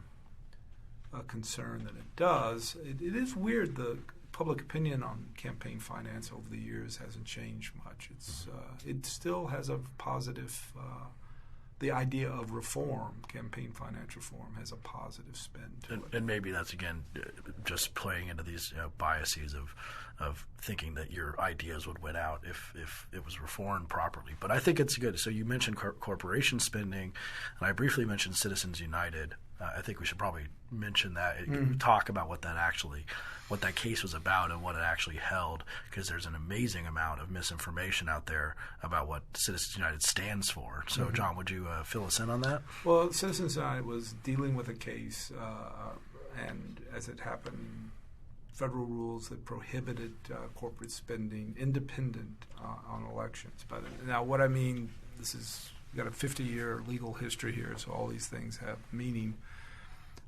concern than it does. It is weird. The public opinion on campaign finance over the years hasn't changed much. It still has a positive the idea of reform, campaign finance reform, has a positive spin to it. And maybe that's, again, just playing into these biases of thinking that your ideas would win out if it was reformed properly. But I think it's good. So you mentioned corporation spending, and I briefly mentioned Citizens United. I think we should probably mention that, talk about what that case was about and what it actually held, because there's an amazing amount of misinformation out there about what Citizens United stands for. So, John, would you fill us in on that? Well, Citizens United was dealing with a case, and as it happened, federal rules that prohibited corporate spending independent on elections. But now, what I mean, we've got a 50-year legal history here, so all these things have meaning.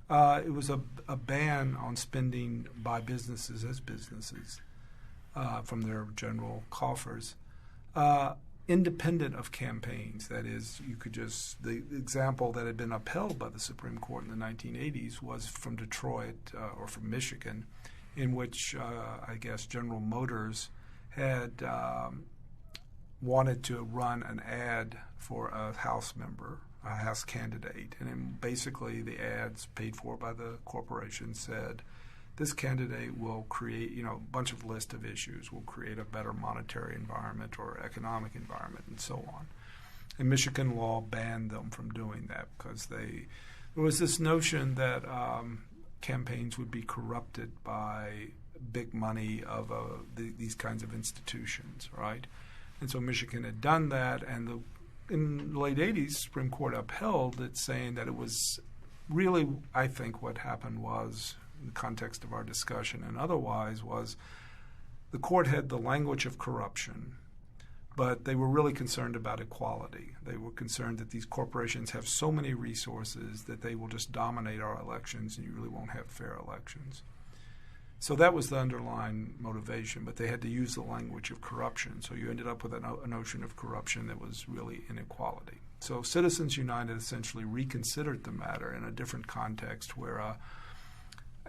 It was a ban on spending by businesses as businesses from their general coffers, independent of campaigns. That is, the example that had been upheld by the Supreme Court in the 1980s was from Detroit or from Michigan, in which I guess General Motors had wanted to run an ad for a House member, a House candidate, and then basically the ads paid for by the corporation said, this candidate will create, a bunch of list of issues, will create a better monetary environment or economic environment and so on. And Michigan law banned them from doing that because there was this notion that campaigns would be corrupted by big money of these kinds of institutions, right? And so Michigan had done that, and in the late 80s, Supreme Court upheld it, saying that it was really, I think what happened was, in the context of our discussion and otherwise, was the court had the language of corruption, but they were really concerned about equality. They were concerned that these corporations have so many resources that they will just dominate our elections and you really won't have fair elections. So that was the underlying motivation, but they had to use the language of corruption. So you ended up with a notion of corruption that was really inequality. So Citizens United essentially reconsidered the matter in a different context where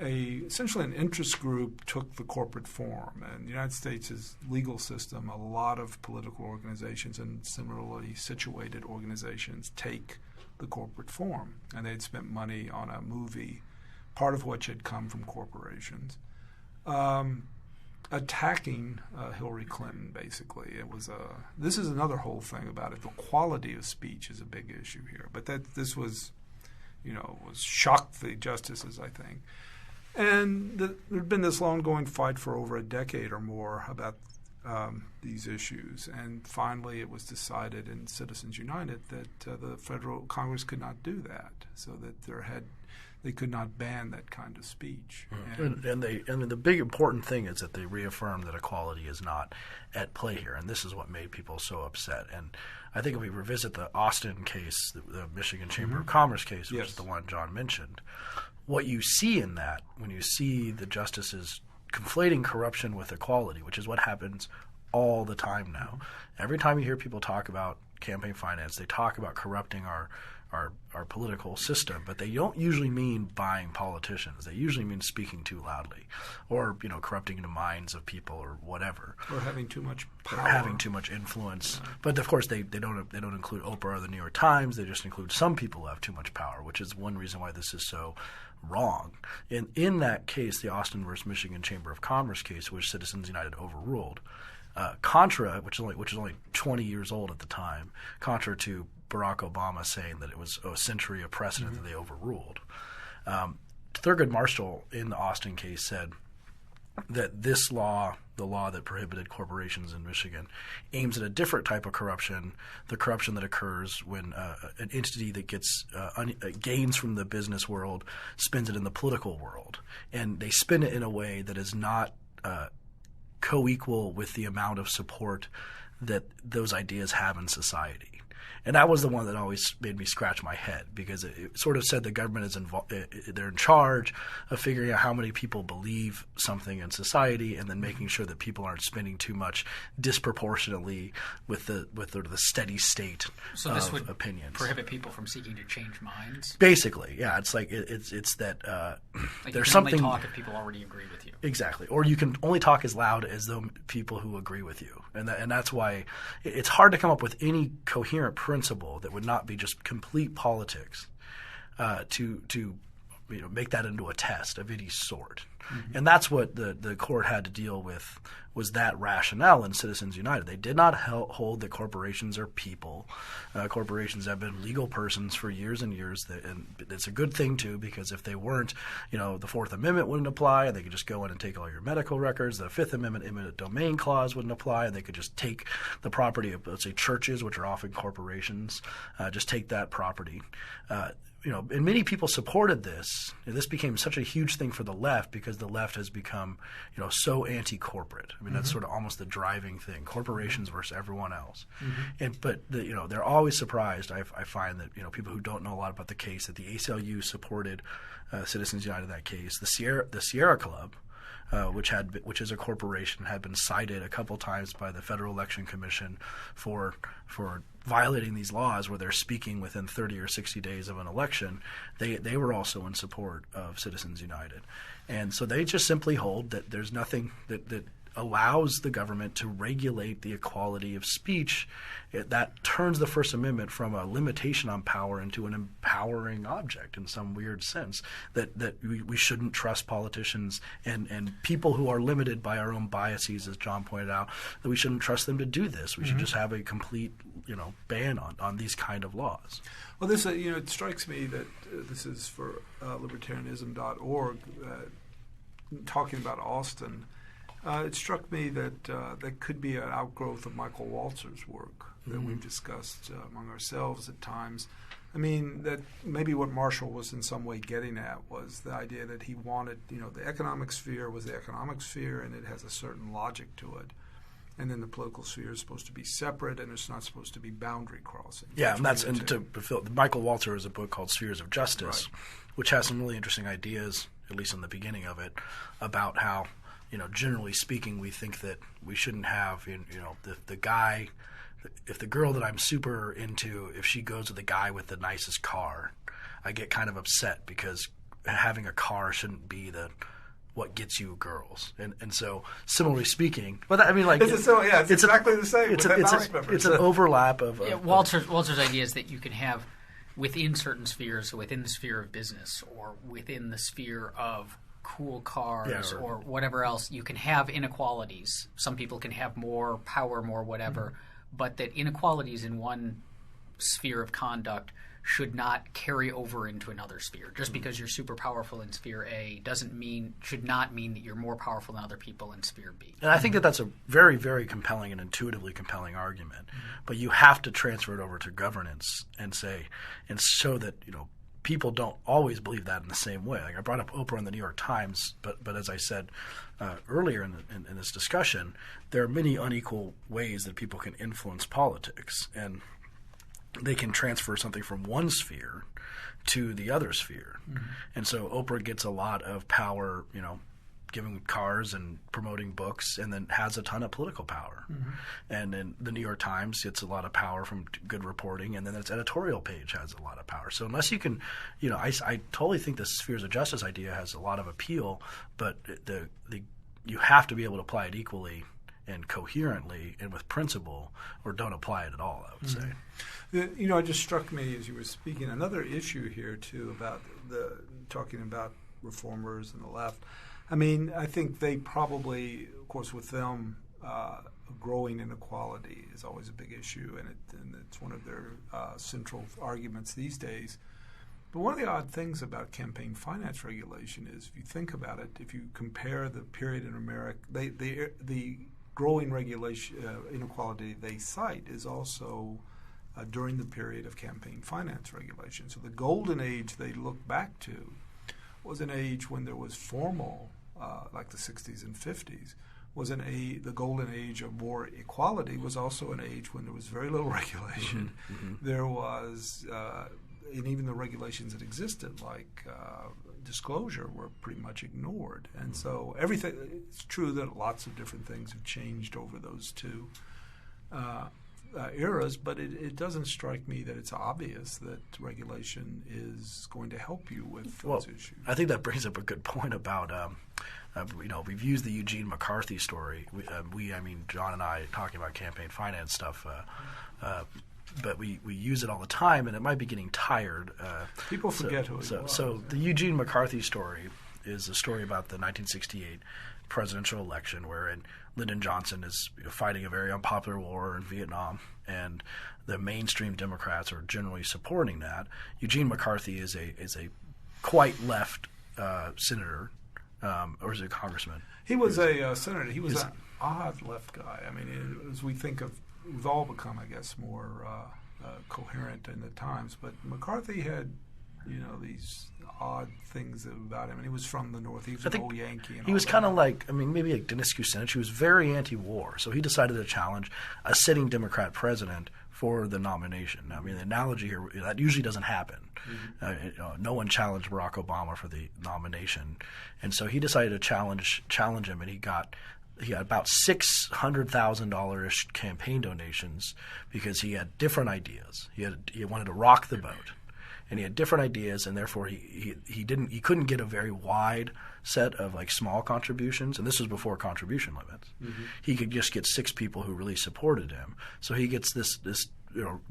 essentially an interest group took the corporate form. And the United States' legal system, a lot of political organizations and similarly situated organizations take the corporate form. And they'd spent money on a movie, part of which had come from corporations. Attacking Hillary Clinton, basically. This is another whole thing about it. The quality of speech is a big issue here. But this was shocked the justices, I think. And there'd been this long-going fight for over a decade or more about these issues. And finally it was decided in Citizens United that the federal Congress could not do that, so that they could not ban that kind of speech. And the big important thing is that they reaffirmed that equality is not at play here, and this is what made people so upset. And I think if we revisit the Austin case, the Michigan Chamber of Commerce case, which is the one John mentioned, what you see in that, when you see the justices conflating corruption with equality, which is what happens all the time now. Every time you hear people talk about campaign finance, they talk about corrupting our political system, but they don't usually mean buying politicians. They usually mean speaking too loudly, or corrupting the minds of people, or whatever, or having too much power, or having too much influence. Yeah. But of course, they don't include Oprah or the New York Times. They just include some people who have too much power, which is one reason why this is so wrong. In that case, the Austin versus Michigan Chamber of Commerce case, which Citizens United overruled, Contra, which is only 20 years old at the time, contra to Barack Obama saying that it was a century of precedent that they overruled. Thurgood Marshall in the Austin case said that this law, the law that prohibited corporations in Michigan, aims at a different type of corruption, the corruption that occurs when an entity that gets gains from the business world spends it in the political world. And they spend it in a way that is not co-equal with the amount of support that those ideas have in society. And that was the one that always made me scratch my head, because it sort of said the government is involved. They're in charge of figuring out how many people believe something in society, and then making sure that people aren't spending too much disproportionately with the steady state so this would opinions. Prohibit people from seeking to change minds. Basically, yeah. It's like it's that like there's you can something. only talk if people already agree with you. Exactly, or you can only talk as loud as though people who agree with you, and that's why it's hard to come up with any coherent coherent principle that would not be just complete politics to make that into a test of any sort. And that's what the court had to deal with, was that rationale in Citizens United. They did not hold that corporations are people. Corporations have been legal persons for years and years, and it's a good thing too, because if they weren't, the Fourth Amendment wouldn't apply, and they could just go in and take all your medical records. The Fifth Amendment eminent domain clause wouldn't apply, and they could just take the property of, let's say, churches, which are often corporations, just take that property. And many people supported this. This became such a huge thing for the left because the left has become, so anti-corporate. I mean, that's sort of almost the driving thing: corporations versus everyone else. But they're always surprised. I find that people who don't know a lot about the case, that the ACLU supported Citizens United in that case. The Sierra Club, which is a corporation, had been cited a couple times by the Federal Election Commission for violating these laws where they're speaking within 30 or 60 days of an election. They were also in support of Citizens United. And so they just simply hold that there's nothing that allows the government to regulate the equality of speech. That turns the First Amendment from a limitation on power into an empowering object in some weird sense, that we shouldn't trust politicians and people who are limited by our own biases, as John pointed out, that we shouldn't trust them to do this. We should just have a complete ban on these kind of laws. Well, this it strikes me that this is for libertarianism.org, talking about Austin. It struck me that that could be an outgrowth of Michael Walzer's work that we've discussed among ourselves at times. I mean, that maybe what Marshall was in some way getting at was the idea that he wanted, the economic sphere was the economic sphere, and it has a certain logic to it. And then the political sphere is supposed to be separate, and it's not supposed to be boundary crossing. Yeah, Michael Walzer has a book called Spheres of Justice, which has some really interesting ideas, at least in the beginning of it, about how, generally speaking, we think that we shouldn't have, the guy, if the girl that I'm super into, if she goes with the guy with the nicest car, I get kind of upset because having a car shouldn't be what gets you girls. And so, similarly speaking, but it's exactly the same. It's an overlap of Walzer's idea is that you can have within certain spheres, within the sphere of business or within the sphere of cool cars or whatever else, you can have inequalities. Some people can have more power, more whatever, but that inequalities in one sphere of conduct should not carry over into another sphere. Just because you're super powerful in sphere A should not mean that you're more powerful than other people in sphere B. And I think that that's a very, very compelling and intuitively compelling argument. But you have to transfer it over to governance and show that, people don't always believe that in the same way. Like I brought up Oprah in the New York Times, but as I said earlier in this discussion, there are many unequal ways that people can influence politics, and they can transfer something from one sphere to the other sphere. And so Oprah gets a lot of power, giving cars and promoting books, and then has a ton of political power. And then the New York Times gets a lot of power from good reporting, and then its editorial page has a lot of power. So unless you can, I totally think the spheres of justice idea has a lot of appeal, but you have to be able to apply it equally and coherently and with principle, or don't apply it at all, I would say. It just struck me as you were speaking, another issue here too about talking about reformers and the left. I mean, I think they probably, of course, with them, growing inequality is always a big issue, and it's one of their central arguments these days. But one of the odd things about campaign finance regulation is, if you think about it, if you compare the period in America, the growing regulation inequality they cite is also during the period of campaign finance regulation. So the golden age they look back to was an age when there was formal, like the 60s and 50s, the golden age of more equality was also an age when there was very little regulation. There was, and even the regulations that existed, like disclosure, were pretty much ignored. And so everything, it's true that lots of different things have changed over those two eras, but it doesn't strike me that it's obvious that regulation is going to help you with those issues. I think that brings up a good point about, we've used the Eugene McCarthy story. John and I, talking about campaign finance stuff, but we use it all the time, and it might be getting tired. People forget who he was. So the Eugene McCarthy story is a story about the 1968 presidential election, wherein Lyndon Johnson is fighting a very unpopular war in Vietnam, and the mainstream Democrats are generally supporting that. Eugene McCarthy is a quite left senator, or is it a congressman? He was a senator. He was an odd left guy. I mean, as we think of, we've all become, I guess, more coherent in the times. But McCarthy had, these odd things about him, and he was from the North. He was an old Yankee. And he was kind of like, maybe like Dennis Kucinich. He was very anti-war, so he decided to challenge a sitting Democrat president for the nomination. I mean, the analogy here, that usually doesn't happen. Mm-hmm. No one challenged Barack Obama for the nomination, and so he decided to challenge him, and he got about $600,000-ish campaign donations because he had different ideas. He wanted to rock the boat. And he had different ideas, and therefore he couldn't get a very wide set of like small contributions, and this was before contribution limits. Mm-hmm. He could just get 6 people who really supported him. So he gets this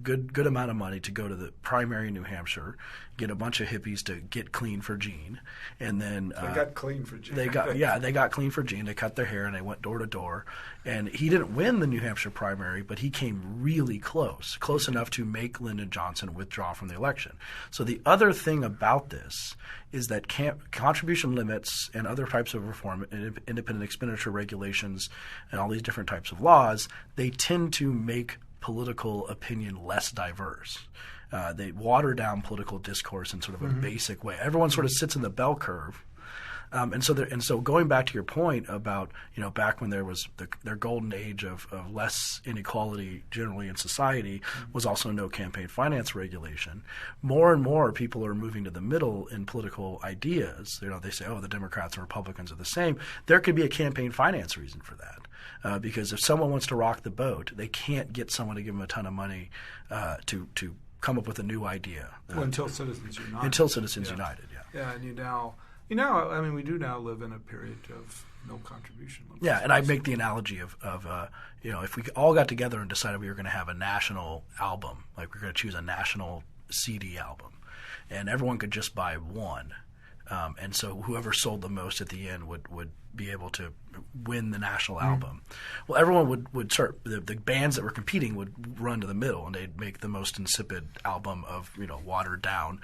good amount of money to go to the primary in New Hampshire, get a bunch of hippies to get clean for Gene, and then they got clean for Gene. They got clean for Gene. They cut their hair and they went door to door. And he didn't win the New Hampshire primary, but he came really close enough to make Lyndon Johnson withdraw from the election. So the other thing about this is that contribution limits and other types of reform, independent expenditure regulations, and all these different types of laws, they tend to make political opinion less diverse. They water down political discourse in sort of a basic way. Everyone sort of sits in the bell curve. And so going back to your point about, back when there was their golden age of less inequality generally in society was also no campaign finance regulation. More and more people are moving to the middle in political ideas. They say, the Democrats and Republicans are the same. There could be a campaign finance reason for that. Because if someone wants to rock the boat, they can't get someone to give them a ton of money to come up with a new idea. Until Citizens United. Until Citizens United, yeah. Yeah, and we do now live in a period of no contribution limits. Yeah, and I make the analogy of if we all got together and decided we were going to have a national album, like we're going to choose a national CD album, and everyone could just buy one. And so whoever sold the most at the end would be able to win the national album. Well, everyone would start – the bands that were competing would run to the middle, and they'd make the most insipid album of, watered down,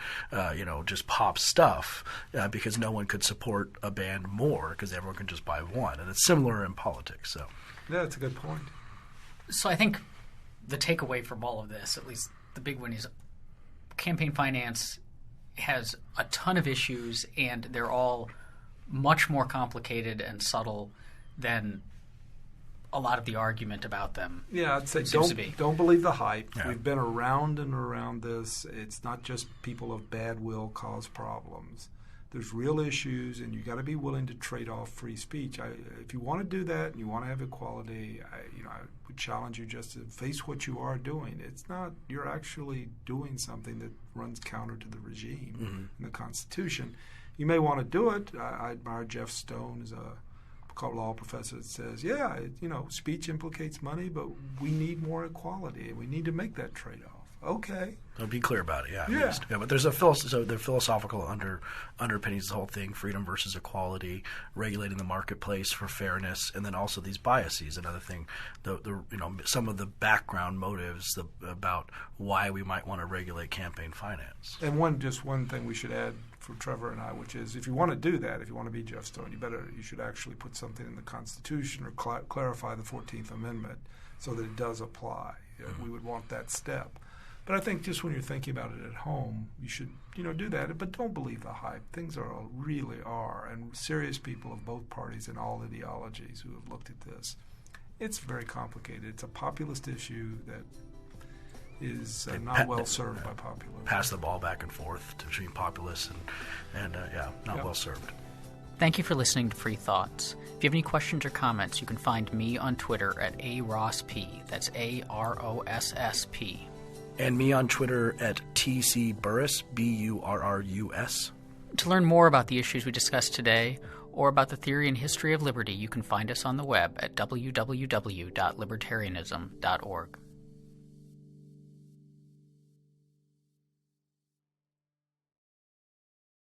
just pop stuff because no one could support a band more because everyone can just buy one. And it's similar in politics. So yeah, that's a good point. So I think the takeaway from all of this, at least the big one, is campaign finance has a ton of issues, and they're all much more complicated and subtle than a lot of the argument about them. Yeah, I'd say don't believe the hype. Yeah. We've been around and around this. It's not just people of bad will cause problems. There's real issues, and you got to be willing to trade off free speech. If you want to do that and you want to have equality, I would challenge you just to face what you are doing. It's not you're actually doing something that runs counter to the regime and the Constitution. You may want to do it. I admire Jeff Stone as a law professor that says, speech implicates money, but we need more equality, and we need to make that trade-off. Okay. So be clear about it, yeah. But there's the philosophical underpinnings of the whole thing: freedom versus equality, regulating the marketplace for fairness, and then also these biases. Another thing, some of the background motives about why we might want to regulate campaign finance. And one thing we should add for Trevor and I, which is, if you want to do that, if you want to be Jeff Stone, you should actually put something in the Constitution or clarify the 14th Amendment so that it does apply. We would want that step. But I think just when you're thinking about it at home, you should, do that. But don't believe the hype. Things really are. And serious people of both parties and all ideologies who have looked at this, it's very complicated. It's a populist issue that is not well served by populism. Pass the ball back and forth between populists and not well served. Thank you for listening to Free Thoughts. If you have any questions or comments, you can find me on Twitter at ARossP. That's AROSSP. And me on Twitter at TC Burrus, Burrus. To learn more about the issues we discussed today, or about the theory and history of liberty, you can find us on the web at www.libertarianism.org.